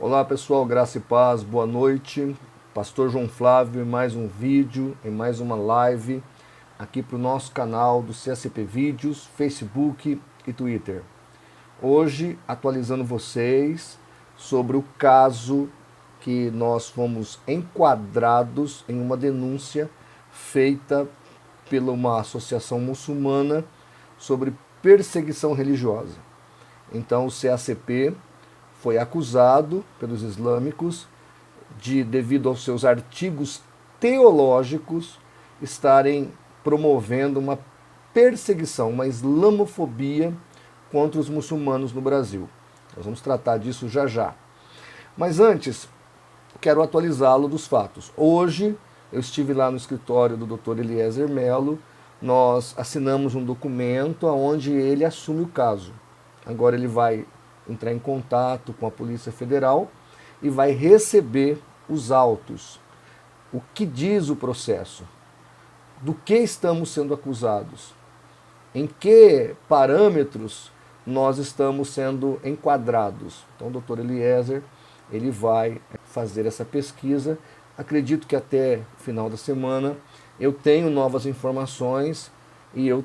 Olá pessoal, graça e paz, boa noite. Pastor João Flávio em mais um vídeo, em mais uma live aqui para o nosso canal do CSP Vídeos, Facebook e Twitter. Hoje atualizando vocês sobre o caso que nós fomos enquadrados em uma denúncia feita pela uma associação muçulmana sobre perseguição religiosa. Então o CACP foi acusado pelos islâmicos de, devido aos seus artigos teológicos, estarem promovendo uma perseguição, uma islamofobia contra os muçulmanos no Brasil. Nós vamos tratar disso já já. Mas antes, quero atualizá-lo dos fatos. Hoje, eu estive lá no escritório do Dr. Eliezer Melo, nós assinamos um documento onde ele assume o caso. Agora ele vai entrar em contato com a Polícia Federal e vai receber os autos. O que diz o processo? Do que estamos sendo acusados? Em que parâmetros nós estamos sendo enquadrados? Então o doutor Eliezer, ele vai fazer essa pesquisa. Acredito que até o final da semana eu tenho novas informações e eu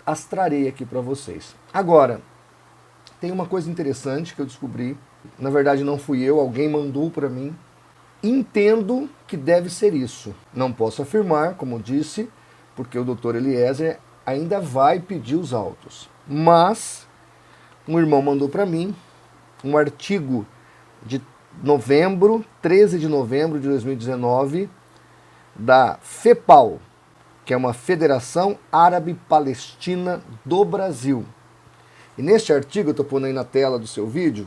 as trarei aqui para vocês. Agora, tem uma coisa interessante que eu descobri. Na verdade não fui eu, alguém mandou para mim. Entendo que deve ser isso. Não posso afirmar, como disse, porque o Dr. Eliezer ainda vai pedir os autos. Mas um irmão mandou para mim um artigo de novembro, 13 de novembro de 2019, da FEPAL, que é uma Federação Árabe Palestina do Brasil. E neste artigo, eu estou pondo aí na tela do seu vídeo,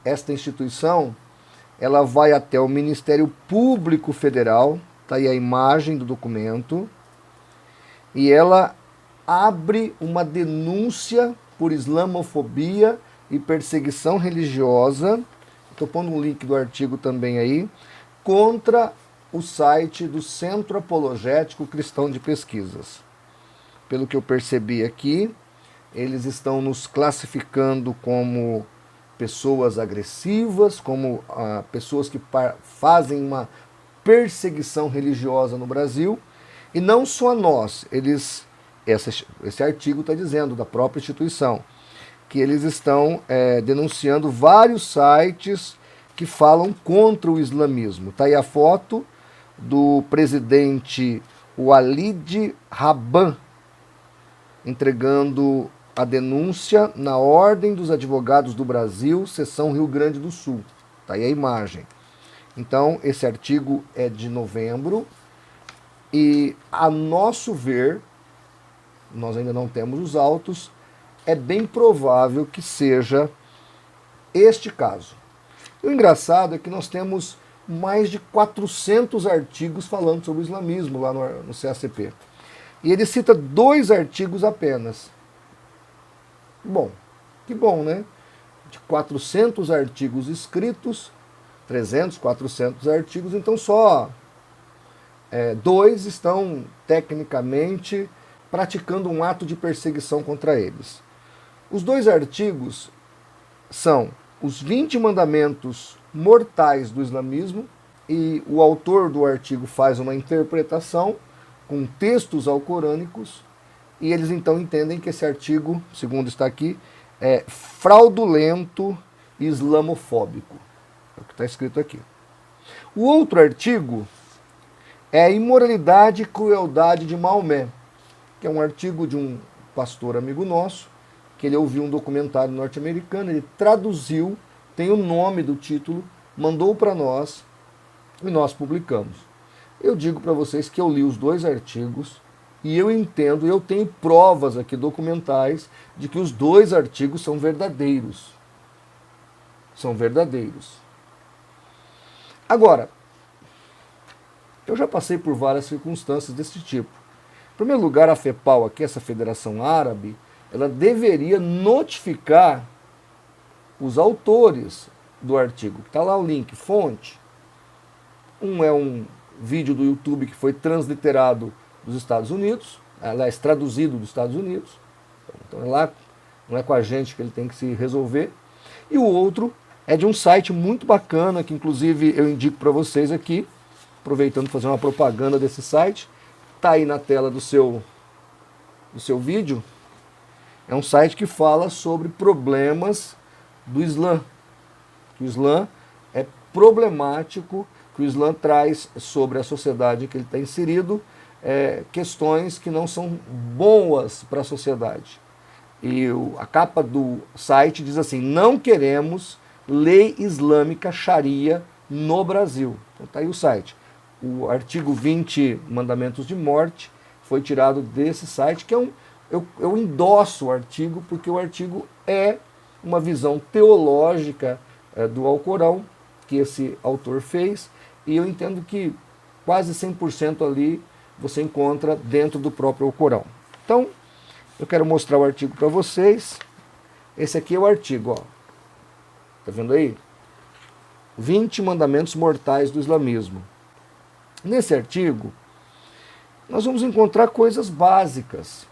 esta instituição, ela vai até o Ministério Público Federal, está aí a imagem do documento, e ela abre uma denúncia por islamofobia e perseguição religiosa, estou pondo um link do artigo também aí, contra o site do Centro Apologético Cristão de Pesquisas. Pelo que eu percebi aqui, eles estão nos classificando como pessoas agressivas, como pessoas que fazem uma perseguição religiosa no Brasil. E não só nós, esse artigo está dizendo, da própria instituição, que eles estão denunciando vários sites que falam contra o islamismo. Está aí a foto do presidente Walid Rabban entregando a denúncia na Ordem dos Advogados do Brasil, seção Rio Grande do Sul. Está aí a imagem. Então, esse artigo é de novembro e, a nosso ver, nós ainda não temos os autos, é bem provável que seja este caso. E o engraçado é que nós temos mais de 400 artigos falando sobre o islamismo lá no CACP. E ele cita 2 artigos apenas. Bom, que bom, né? De 400 artigos escritos, 300, 400 artigos, então só 2 estão tecnicamente praticando um ato de perseguição contra eles. Os 2 artigos são os 20 mandamentos mortais do islamismo, e o autor do artigo faz uma interpretação com textos alcorânicos, e eles então entendem que esse artigo, segundo está aqui, é fraudulento e islamofóbico. É o que está escrito aqui. O outro artigo é a imoralidade e crueldade de Maomé, que é um artigo de um pastor amigo nosso, que ele ouviu um documentário norte-americano, ele traduziu, tem o nome do título, mandou para nós e nós publicamos. Eu digo para vocês que eu li os 2 artigos e eu entendo, eu tenho provas aqui documentais de que os 2 artigos são verdadeiros. São verdadeiros. Agora, eu já passei por várias circunstâncias desse tipo. Em primeiro lugar, a FEPAL, aqui, essa Federação Árabe, ela deveria notificar os autores do artigo. Está lá o link, fonte. Um é um vídeo do YouTube que foi transliterado dos Estados Unidos, aliás, traduzido dos Estados Unidos. Então é lá, não é com a gente que ele tem que se resolver. E o outro é de um site muito bacana, que inclusive eu indico para vocês aqui, aproveitando fazer uma propaganda desse site. Está aí na tela do seu vídeo. É um site que fala sobre problemas do Islã. Que o Islã é problemático, que o Islã traz sobre a sociedade que ele está inserido questões que não são boas para a sociedade. E a capa do site diz assim: não queremos lei islâmica Sharia no Brasil. Então está aí o site. O artigo 20, Mandamentos de Morte, foi tirado desse site, que eu endosso o artigo, porque o artigo é uma visão teológica do Alcorão, que esse autor fez, e eu entendo que quase 100% ali você encontra dentro do próprio Alcorão. Então, eu quero mostrar o artigo para vocês. Esse aqui é o artigo, ó. Tá vendo aí? 20 mandamentos mortais do islamismo. Nesse artigo, nós vamos encontrar coisas básicas,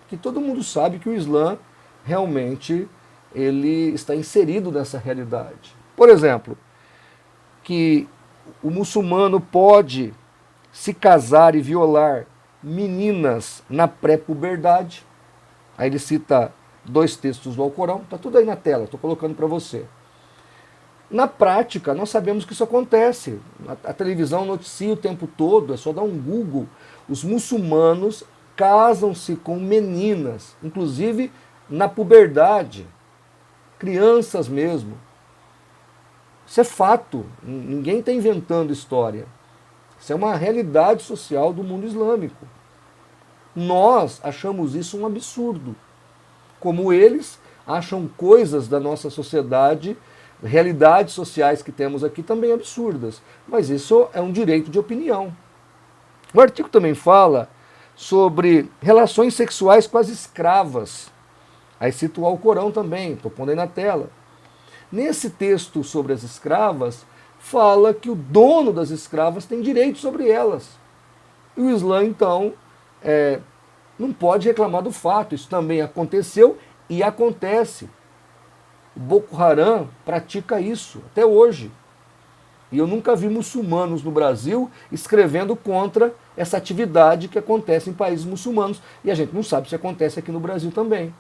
que todo mundo sabe que o Islã realmente ele está inserido nessa realidade. Por exemplo, que o muçulmano pode se casar e violar meninas na pré-puberdade. Aí ele cita 2 textos do Alcorão, está tudo aí na tela, estou colocando para você. Na prática, nós sabemos que isso acontece. A televisão noticia o tempo todo, é só dar um Google. Os muçulmanos casam-se com meninas, inclusive na puberdade, crianças mesmo. Isso é fato, ninguém está inventando história. Isso é uma realidade social do mundo islâmico. Nós achamos isso um absurdo, como eles acham coisas da nossa sociedade, realidades sociais que temos aqui também absurdas. Mas isso é um direito de opinião. O artigo também fala sobre relações sexuais com as escravas. Aí cita o Alcorão também, estou pondo aí na tela. Nesse texto sobre as escravas, fala que o dono das escravas tem direito sobre elas. E o Islã, então, não pode reclamar do fato. Isso também aconteceu e acontece. O Boko Haram pratica isso até hoje. E eu nunca vi muçulmanos no Brasil escrevendo contra essa atividade que acontece em países muçulmanos. E a gente não sabe se acontece aqui no Brasil também.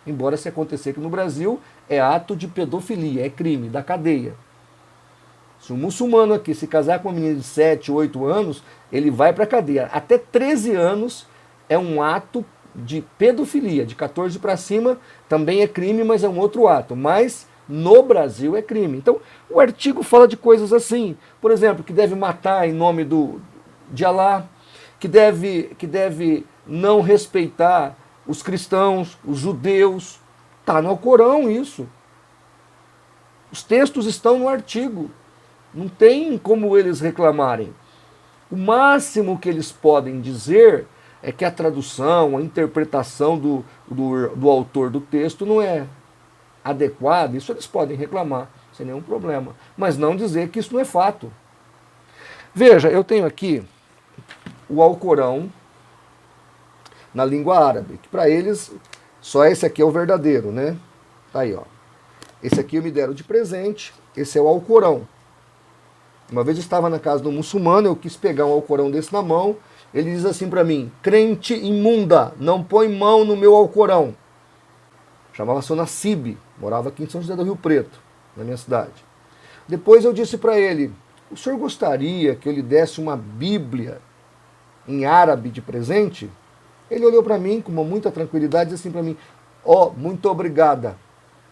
Embora se acontecer aqui no Brasil, é ato de pedofilia, é crime, da cadeia. Se um muçulmano aqui se casar com uma menina de 7, 8 anos, ele vai para a cadeia. Até 13 anos é um ato de pedofilia. De 14 para cima também é crime, mas é um outro ato. Mas no Brasil é crime. Então o artigo fala de coisas assim. Por exemplo, que deve matar em nome de Alá, que deve não respeitar os cristãos, os judeus. Está no Alcorão isso. Os textos estão no artigo. Não tem como eles reclamarem. O máximo que eles podem dizer é que a tradução, a interpretação do autor do texto não é adequada. Isso eles podem reclamar, sem nenhum problema. Mas não dizer que isso não é fato. Veja, eu tenho aqui o Alcorão na língua árabe, que para eles só esse aqui é o verdadeiro, né? Tá aí, ó. Esse aqui me deram de presente, esse é o Alcorão. Uma vez eu estava na casa do muçulmano, eu quis pegar um Alcorão desse na mão, ele diz assim para mim: crente imunda, não põe mão no meu Alcorão. Chamava-se Nassib, morava aqui em São José do Rio Preto, na minha cidade. Depois eu disse para ele: o senhor gostaria que eu lhe desse uma Bíblia em árabe de presente? Ele olhou para mim com muita tranquilidade e disse assim para mim: ó, muito obrigada.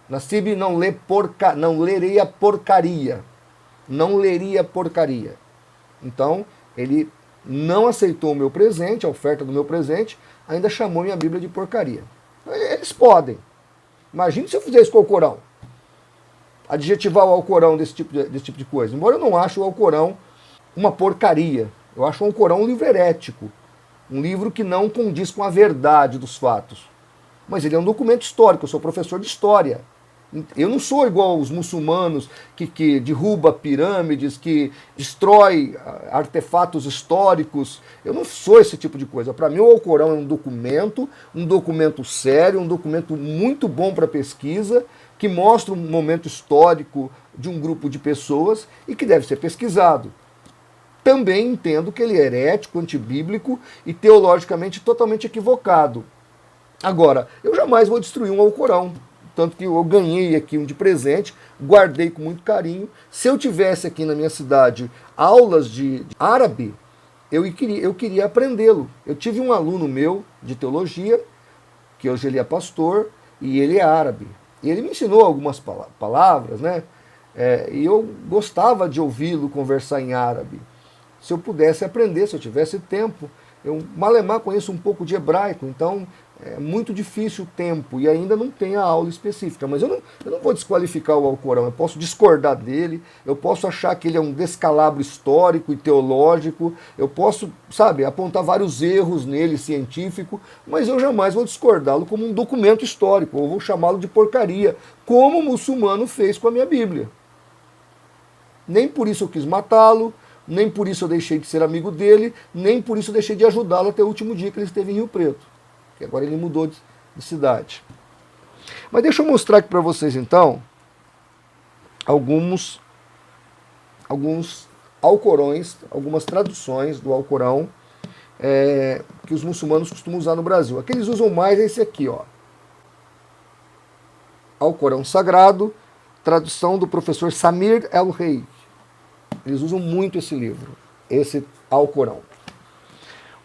Nassib não leria porcaria. Não leria porcaria. Então, ele não aceitou o meu presente, a oferta do meu presente, ainda chamou minha Bíblia de porcaria. Eles podem. Imagine se eu fizer isso com o Alcorão. Adjetivar o Alcorão desse tipo de coisa. Embora eu não ache o Alcorão uma porcaria. Eu acho o Alcorão um livro herético. Um livro que não condiz com a verdade dos fatos. Mas ele é um documento histórico, eu sou professor de história. Eu não sou igual aos muçulmanos que derruba pirâmides, que destrói artefatos históricos. Eu não sou esse tipo de coisa. Para mim o Alcorão é um documento sério, um documento muito bom para pesquisa, que mostra um momento histórico de um grupo de pessoas e que deve ser pesquisado. Também entendo que ele é herético, antibíblico e teologicamente totalmente equivocado. Agora, eu jamais vou destruir um Alcorão, tanto que eu ganhei aqui um de presente, guardei com muito carinho. Se eu tivesse aqui na minha cidade aulas de árabe, eu queria aprendê-lo. Eu tive um aluno meu de teologia, que hoje ele é pastor, e ele é árabe. E ele me ensinou algumas palavras, né? E eu gostava de ouvi-lo conversar em árabe. Se eu pudesse aprender, se eu tivesse tempo, eu malemar conheço um pouco de hebraico, então é muito difícil o tempo e ainda não tem a aula específica. Mas eu não vou desqualificar o Alcorão, eu posso discordar dele, eu posso achar que ele é um descalabro histórico e teológico, eu posso, sabe, apontar vários erros nele, científico, mas eu jamais vou discordá-lo como um documento histórico, ou vou chamá-lo de porcaria, como o muçulmano fez com a minha Bíblia. Nem por isso eu quis matá-lo, nem por isso eu deixei de ser amigo dele, nem por isso eu deixei de ajudá-lo até o último dia que ele esteve em Rio Preto. Que agora ele mudou de cidade. Mas deixa eu mostrar aqui para vocês então alguns Alcorões, algumas traduções do Alcorão que os muçulmanos costumam usar no Brasil. A que eles usam mais é esse aqui, ó. Alcorão Sagrado, tradução do professor Samir El-Rei. Eles usam muito esse livro, esse Alcorão.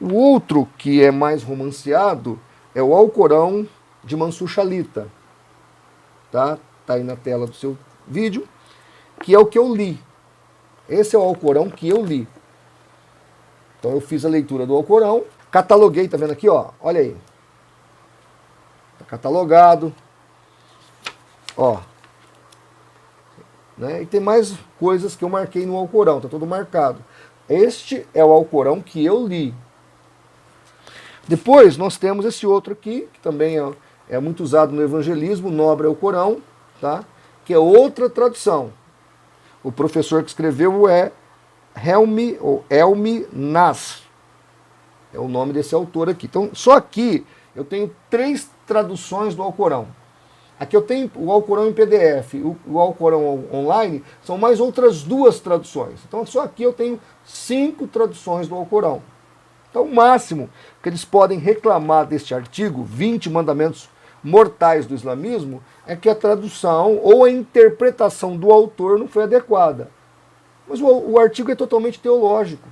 O outro, que é mais romanceado, é o Alcorão de Mansur Shalita. Tá aí na tela do seu vídeo, que é o que eu li. Esse é o Alcorão que eu li. Então eu fiz a leitura do Alcorão, cataloguei, tá vendo aqui, ó? Olha aí. Tá catalogado. Ó. Né? E tem mais coisas que eu marquei no Alcorão, tá todo marcado. Este é o Alcorão que eu li. Depois nós temos esse outro aqui, que também é muito usado no evangelismo, Nobre Alcorão, tá? Que é outra tradução. O professor que escreveu é Helmi Nasr. É o nome desse autor aqui. Então, só aqui eu tenho 3 traduções do Alcorão. Aqui eu tenho o Alcorão em PDF, o Alcorão online, são mais outras 2 traduções. Então, só aqui eu tenho 5 traduções do Alcorão. Então, o máximo que eles podem reclamar deste artigo, 20 mandamentos mortais do islamismo, é que a tradução ou a interpretação do autor não foi adequada. Mas o artigo é totalmente teológico.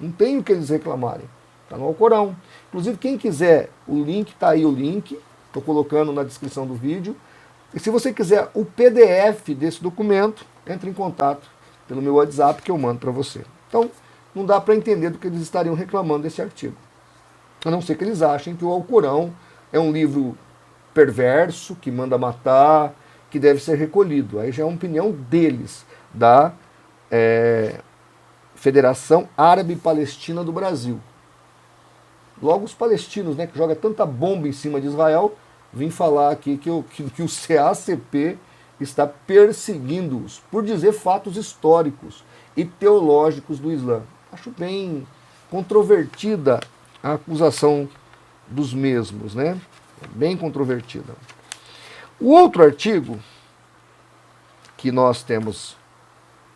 Não tem o que eles reclamarem. Está no Alcorão. Inclusive, quem quiser o link, está aí o link. Estou colocando na descrição do vídeo. E se você quiser o PDF desse documento, entre em contato pelo meu WhatsApp que eu mando para você. Então, não dá para entender do que eles estariam reclamando desse artigo. A não ser que eles achem que o Alcorão é um livro perverso, que manda matar, que deve ser recolhido. Aí já é uma opinião deles, da Federação Árabe Palestina do Brasil. Logo os palestinos, né, que jogam tanta bomba em cima de Israel, vim falar aqui que o CACP está perseguindo-os por dizer fatos históricos e teológicos do Islã. Acho bem controvertida a acusação dos mesmos, né? Bem controvertida. O outro artigo que nós temos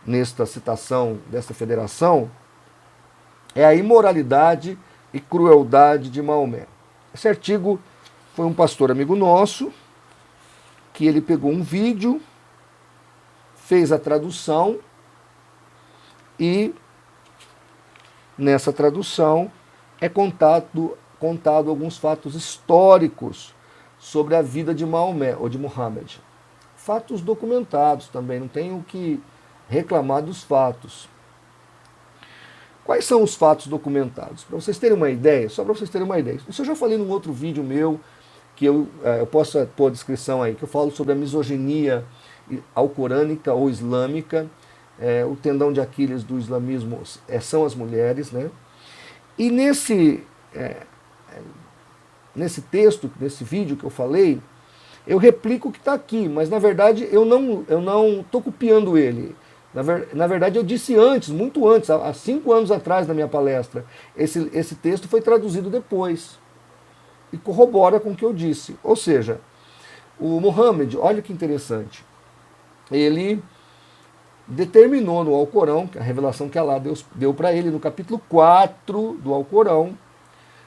nesta citação desta federação é a imoralidade e crueldade de Maomé. Esse artigo foi um pastor amigo nosso que ele pegou um vídeo, fez a tradução e nessa tradução é contado alguns fatos históricos sobre a vida de Maomé ou de Muhammad. Fatos documentados também, não tenho o que reclamar dos fatos. Quais são os fatos documentados? Para vocês terem uma ideia, só para vocês terem uma ideia. Isso eu já falei num outro vídeo meu, que eu posso pôr a descrição aí, que eu falo sobre a misoginia alcorânica ou islâmica. O tendão de Aquiles do islamismo são as mulheres, né? E nesse texto, nesse vídeo que eu falei, eu replico o que está aqui, mas na verdade eu não estou copiando ele. Na verdade eu disse antes, muito antes, há 5 anos atrás na minha palestra, esse texto foi traduzido depois e corrobora com o que eu disse. Ou seja, O Muhammad, olha que interessante, ele determinou no Alcorão, a revelação que Allah deu para ele, no capítulo 4 do Alcorão,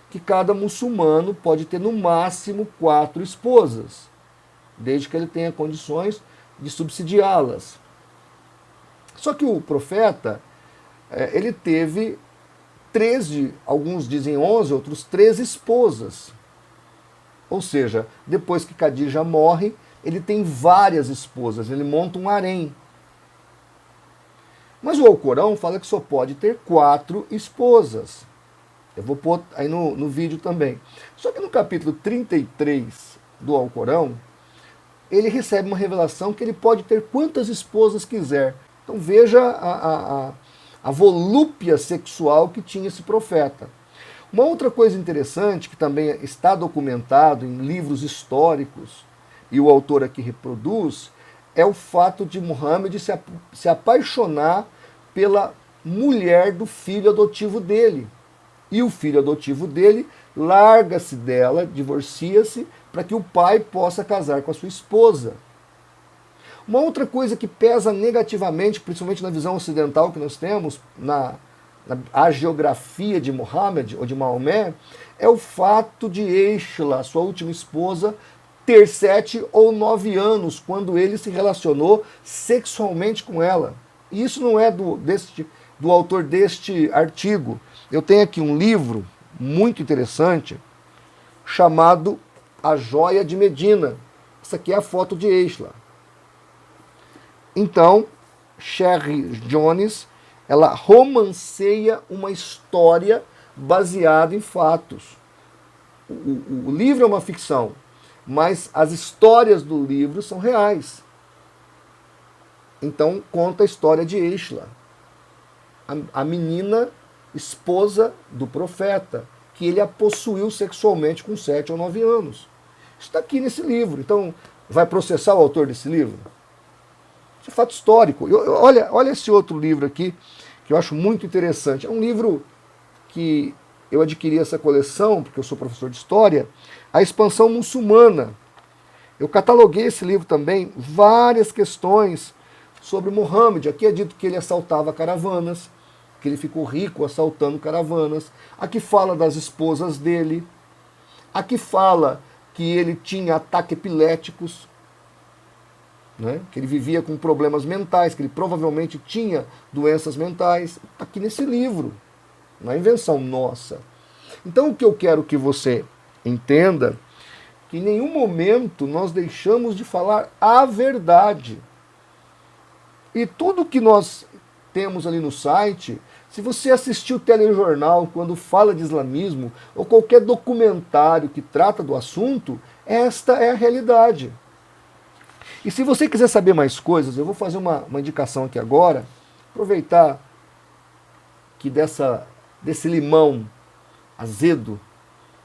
que cada muçulmano pode ter no máximo 4 esposas, desde que ele tenha condições de subsidiá-las. Só que o profeta, ele teve 13, alguns dizem 11, outros 13 esposas. Ou seja, depois que Khadija morre, ele tem várias esposas, ele monta um harém. Mas o Alcorão fala que só pode ter 4 esposas. Eu vou pôr aí no vídeo também. Só que no capítulo 33 do Alcorão, ele recebe uma revelação que ele pode ter quantas esposas quiser. Então veja a volúpia sexual que tinha esse profeta. Uma outra coisa interessante, que também está documentado em livros históricos, e o autor aqui reproduz, é o fato de Muhammad se apaixonar pela mulher do filho adotivo dele. E o filho adotivo dele larga-se dela, divorcia-se, para que o pai possa casar com a sua esposa. Uma outra coisa que pesa negativamente, principalmente na visão ocidental que nós temos, na geografia de Muhammad, ou de Maomé, é o fato de Aisha, sua última esposa, ter 7 ou 9 anos, quando ele se relacionou sexualmente com ela. E isso não é do autor deste artigo. Eu tenho aqui um livro muito interessante, chamado A Joia de Medina. Essa aqui é a foto de Aisha. Então, Sherry Jones, ela romanceia uma história baseada em fatos. O livro é uma ficção, mas as histórias do livro são reais. Então, conta a história de Aisha, a menina esposa do profeta, que ele a possuiu sexualmente com 7 ou 9 anos. Está aqui nesse livro. Então, vai processar o autor desse livro? Isso é fato histórico. Olha esse outro livro aqui, que eu acho muito interessante. É um livro que eu adquiri essa coleção, porque eu sou professor de história, A Expansão Muçulmana. Eu cataloguei esse livro também, várias questões sobre Muhammad. Aqui é dito que ele assaltava caravanas, que ele ficou rico assaltando caravanas. Aqui fala das esposas dele. Aqui fala que ele tinha ataques epiléticos, né? Que ele vivia com problemas mentais, que ele provavelmente tinha doenças mentais. Está aqui nesse livro, não é invenção nossa. Então o que eu quero que você entenda, que em nenhum momento nós deixamos de falar a verdade. E tudo que nós temos ali no site, se você assistir o telejornal quando fala de islamismo, ou qualquer documentário que trata do assunto, esta é a realidade. E se você quiser saber mais coisas, eu vou fazer uma indicação aqui agora, aproveitar que desse limão azedo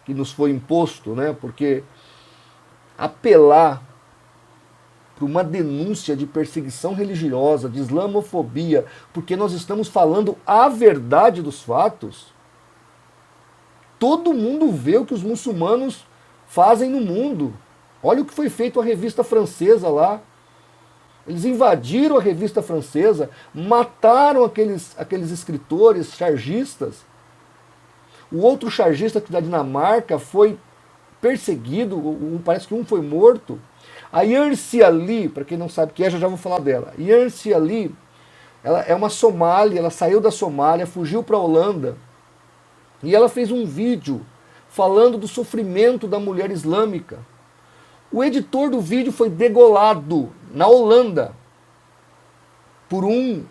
que nos foi imposto, né? Porque apelar para uma denúncia de perseguição religiosa, de islamofobia, porque nós estamos falando a verdade dos fatos, todo mundo vê o que os muçulmanos fazem no mundo. Olha o que foi feito à revista francesa lá. Eles invadiram a revista francesa, mataram aqueles escritores chargistas. O outro chargista da Dinamarca foi perseguido, parece que um foi morto. A Yersi Ali, para quem não sabe o que é, já vou falar dela. Yersi Ali, ela é uma somália, ela saiu da Somália, fugiu para a Holanda, e ela fez um vídeo falando do sofrimento da mulher islâmica. O editor do vídeo foi degolado na Holanda por um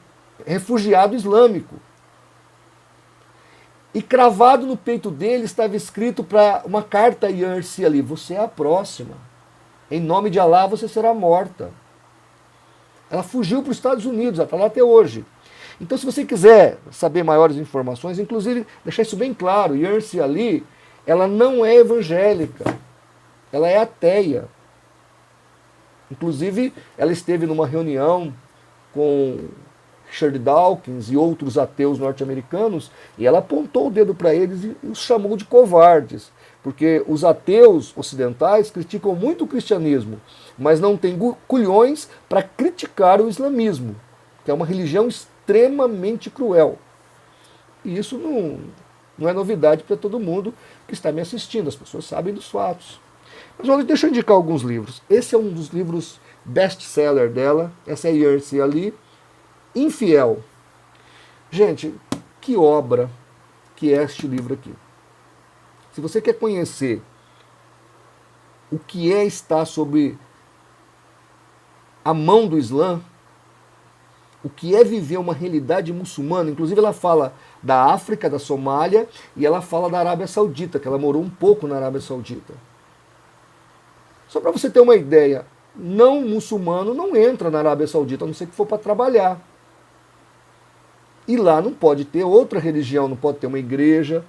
refugiado islâmico. E cravado no peito dele estava escrito para uma carta a Yersi Ali: você é a próxima. Em nome de Allah você será morta. Ela fugiu para os Estados Unidos, ela está lá até hoje. Então, se você quiser saber maiores informações, inclusive deixar isso bem claro, Yersi Ali, ela não é evangélica, ela é ateia. Inclusive, ela esteve numa reunião com Richard Dawkins e outros ateus norte-americanos, e ela apontou o dedo para eles e os chamou de covardes, Porque os ateus ocidentais criticam muito o cristianismo, mas não têm culhões para criticar o islamismo, que é uma religião extremamente cruel. E isso não é novidade para todo mundo que está me assistindo, as pessoas sabem dos fatos. Mas olha, deixa eu indicar alguns livros. Esse é um dos livros best-seller dela, essa é a Yersi Ali, Infiel. Gente, que obra que é este livro aqui. Se você quer conhecer o que é estar sob a mão do Islã, o que é viver uma realidade muçulmana, inclusive ela fala da África, da Somália, e ela fala da Arábia Saudita, que ela morou um pouco na Arábia Saudita. Só para você ter uma ideia, não muçulmano não entra na Arábia Saudita, a não ser que for para trabalhar. E lá não pode ter outra religião, não pode ter uma igreja.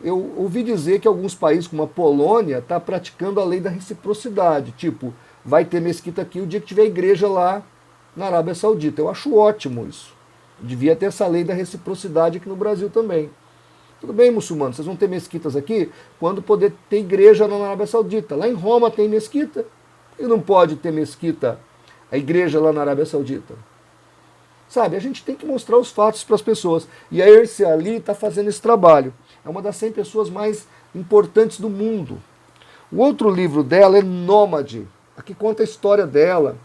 Eu ouvi dizer que alguns países, como a Polônia, está praticando a lei da reciprocidade. Tipo, vai ter mesquita aqui o dia que tiver igreja lá na Arábia Saudita. Eu acho ótimo isso. Devia ter essa lei da reciprocidade aqui no Brasil também. Tudo bem, muçulmanos, vocês vão ter mesquitas aqui quando poder ter igreja lá na Arábia Saudita. Lá em Roma tem mesquita e não pode ter mesquita, a igreja lá na Arábia Saudita. Sabe, a gente tem que mostrar os fatos para as pessoas. E a Yersi Ali está fazendo esse trabalho. É uma das 100 pessoas mais importantes do mundo. O outro livro dela é Nômade. Aqui conta a história dela,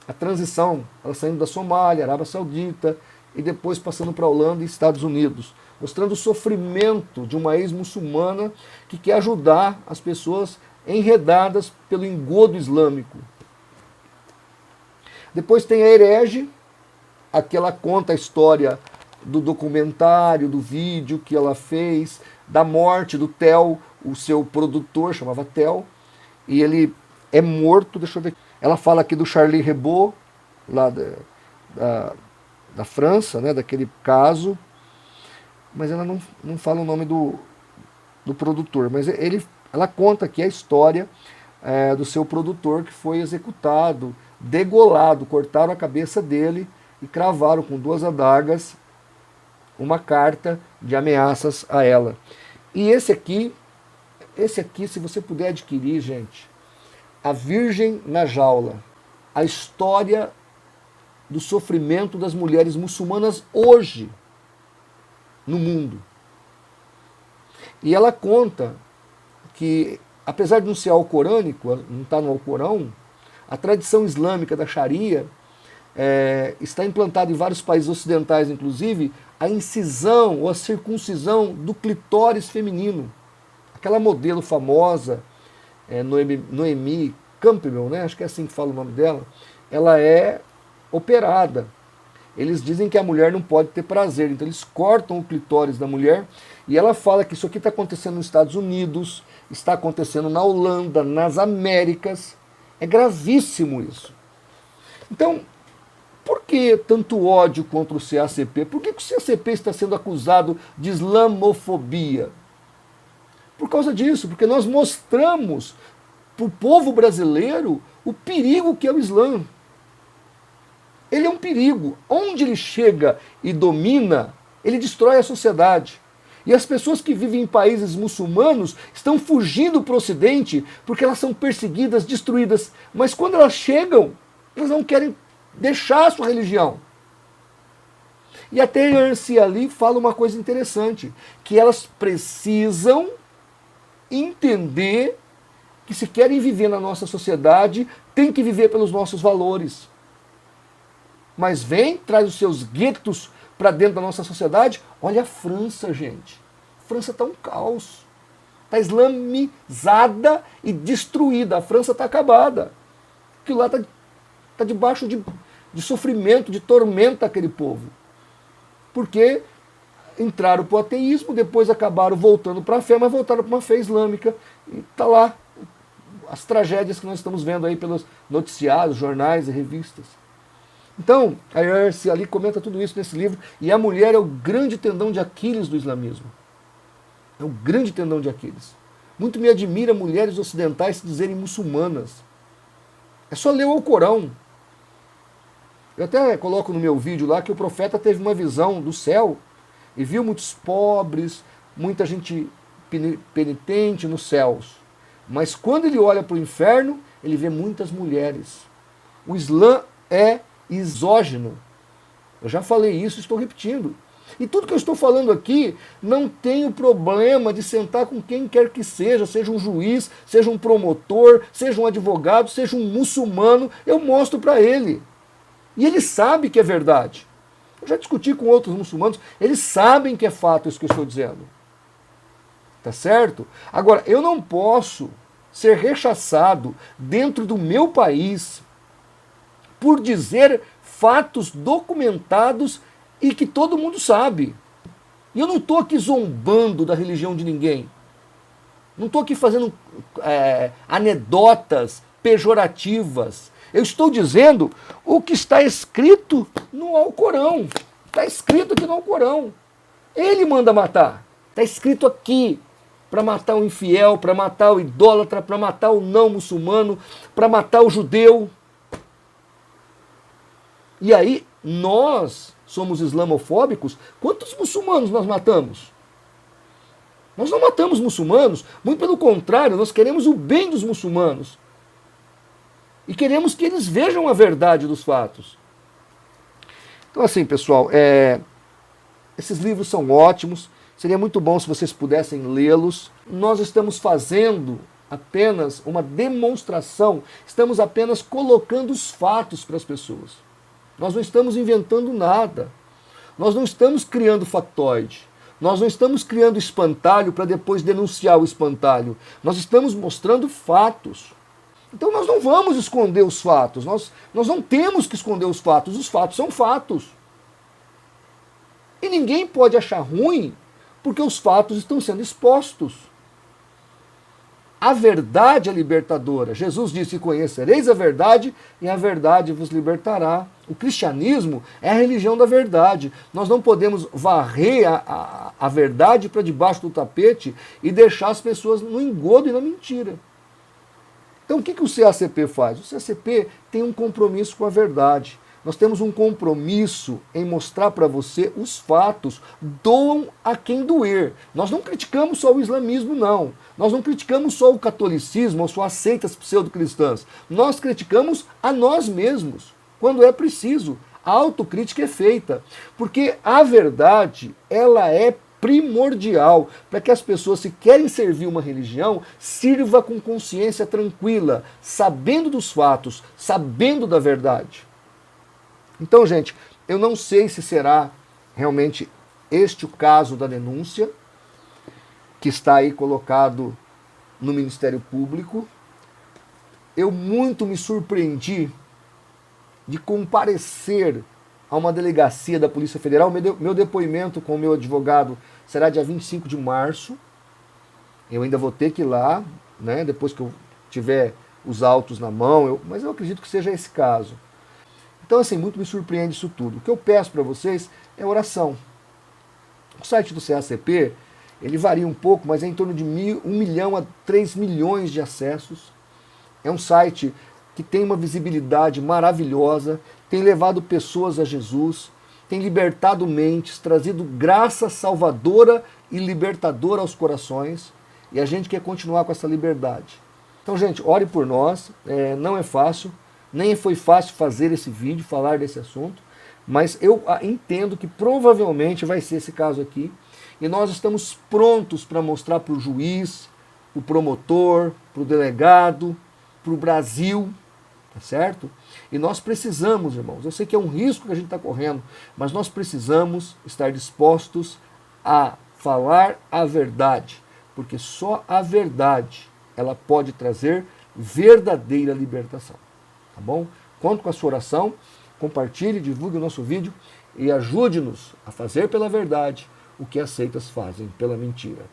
a transição, ela saindo da Somália, Arábia Saudita, e depois passando para a Holanda e Estados Unidos, mostrando o sofrimento de uma ex-muçulmana que quer ajudar as pessoas enredadas pelo engodo islâmico. Depois tem a Herege, aqui ela conta a história do documentário, do vídeo que ela fez, da morte do Theo, o seu produtor, chamava Theo, e ele é morto, deixa eu ver. Ela fala aqui do Charlie Hebdo, lá da França, né, daquele caso, mas ela não fala o nome do produtor, mas ela conta aqui a história do seu produtor que foi executado, degolado, cortaram a cabeça dele e cravaram com 2 adagas uma carta de ameaças a ela. E esse aqui, se você puder adquirir, gente, A Virgem na Jaula, a história do sofrimento das mulheres muçulmanas hoje no mundo. E ela conta que, apesar de não ser alcorânico, não está no Alcorão, a tradição islâmica da Sharia está implantada em vários países ocidentais, inclusive, a incisão ou a circuncisão do clitóris feminino. Aquela modelo famosa, Noemi Campbell, né? Acho que é assim que fala o nome dela, ela é operada. Eles dizem que a mulher não pode ter prazer, então eles cortam o clitóris da mulher, e ela fala que isso aqui está acontecendo nos Estados Unidos, está acontecendo na Holanda, nas Américas. É gravíssimo isso. Então, por que tanto ódio contra o CACP? Por que o CACP está sendo acusado de islamofobia? Por causa disso, porque nós mostramos para o povo brasileiro o perigo que é o Islã. Ele é um perigo. Onde ele chega e domina, ele destrói a sociedade. E as pessoas que vivem em países muçulmanos estão fugindo para o Ocidente porque elas são perseguidas, destruídas. Mas quando elas chegam, elas não querem deixar a sua religião. E até a Yersi Ali fala uma coisa interessante, que elas precisam entender que se querem viver na nossa sociedade, tem que viver pelos nossos valores. Mas vem, traz os seus guetos para dentro da nossa sociedade. Olha a França, gente. A França está um caos. Está islamizada e destruída. A França está acabada. Aquilo lá está debaixo de sofrimento, de tormenta aquele povo. Porque entraram para o ateísmo, depois acabaram voltando para a fé, mas voltaram para uma fé islâmica. E está lá as tragédias que nós estamos vendo aí pelos noticiários, jornais e revistas. Então, a Yersi Ali comenta tudo isso nesse livro, e a mulher é o grande tendão de Aquiles do islamismo. É o grande tendão de Aquiles. Muito me admira mulheres ocidentais se dizerem muçulmanas. É só ler o Alcorão. Eu até coloco no meu vídeo lá que o profeta teve uma visão do céu e viu muitos pobres, muita gente penitente nos céus. Mas quando ele olha para o inferno, ele vê muitas mulheres. O Islã é exógeno. Eu já falei isso, estou repetindo. E tudo que eu estou falando aqui, não tenho problema de sentar com quem quer que seja um juiz, seja um promotor, seja um advogado, seja um muçulmano, eu mostro para ele. E ele sabe que é verdade. Eu já discuti com outros muçulmanos, eles sabem que é fato isso que eu estou dizendo. Tá certo? Agora, eu não posso ser rechaçado dentro do meu país por dizer fatos documentados e que todo mundo sabe. E eu não estou aqui zombando da religião de ninguém. Não estou aqui fazendo anedotas pejorativas. Eu estou dizendo o que está escrito no Alcorão. Está escrito aqui no Alcorão. Ele manda matar. Está escrito aqui. Para matar o infiel, para matar o idólatra, para matar o não muçulmano, para matar o judeu. E aí, nós somos islamofóbicos, quantos muçulmanos nós matamos? Nós não matamos muçulmanos, muito pelo contrário, nós queremos o bem dos muçulmanos. E queremos que eles vejam a verdade dos fatos. Então assim, pessoal, esses livros são ótimos, seria muito bom se vocês pudessem lê-los. Nós estamos fazendo apenas uma demonstração, estamos apenas colocando os fatos para as pessoas. Nós não estamos inventando nada. Nós não estamos criando factoide. Nós não estamos criando espantalho para depois denunciar o espantalho. Nós estamos mostrando fatos. Então nós não vamos esconder os fatos. Nós não temos que esconder os fatos. Os fatos são fatos. E ninguém pode achar ruim porque os fatos estão sendo expostos. A verdade é libertadora. Jesus disse: conhecereis a verdade e a verdade vos libertará. O cristianismo é a religião da verdade. Nós não podemos varrer a verdade para debaixo do tapete e deixar as pessoas no engodo e na mentira. Então o que o CACP faz? O CACP tem um compromisso com a verdade. Nós temos um compromisso em mostrar para você os fatos, doam a quem doer. Nós não criticamos só o islamismo, não. Nós não criticamos só o catolicismo ou só as seitas pseudo-cristãs. Nós criticamos a nós mesmos, quando é preciso. A autocrítica é feita, porque a verdade, ela é primordial para que as pessoas, se querem servir uma religião, sirva com consciência tranquila, sabendo dos fatos, sabendo da verdade. Então, gente, eu não sei se será realmente este o caso da denúncia que está aí colocado no Ministério Público. Eu muito me surpreendi de comparecer a uma delegacia da Polícia Federal. Meu depoimento com o meu advogado será dia 25 de março. Eu ainda vou ter que ir lá, né, depois que eu tiver os autos na mão, mas eu acredito que seja esse caso. Então, assim, muito me surpreende isso tudo. O que eu peço para vocês é oração. O site do CACP, ele varia um pouco, mas é em torno de 1 milhão a 3 milhões de acessos. É um site que tem uma visibilidade maravilhosa, tem levado pessoas a Jesus, tem libertado mentes, trazido graça salvadora e libertadora aos corações, e a gente quer continuar com essa liberdade. Então, gente, ore por nós, não é fácil, nem foi fácil fazer esse vídeo, falar desse assunto, mas eu entendo que provavelmente vai ser esse caso aqui, e nós estamos prontos para mostrar para o juiz, para o promotor, para o delegado, para o Brasil, tá certo? E nós precisamos, irmãos, eu sei que é um risco que a gente está correndo, mas nós precisamos estar dispostos a falar a verdade, porque só a verdade ela pode trazer verdadeira libertação. Tá bom? Conto com a sua oração, compartilhe, divulgue o nosso vídeo e ajude-nos a fazer pela verdade o que as seitas fazem pela mentira.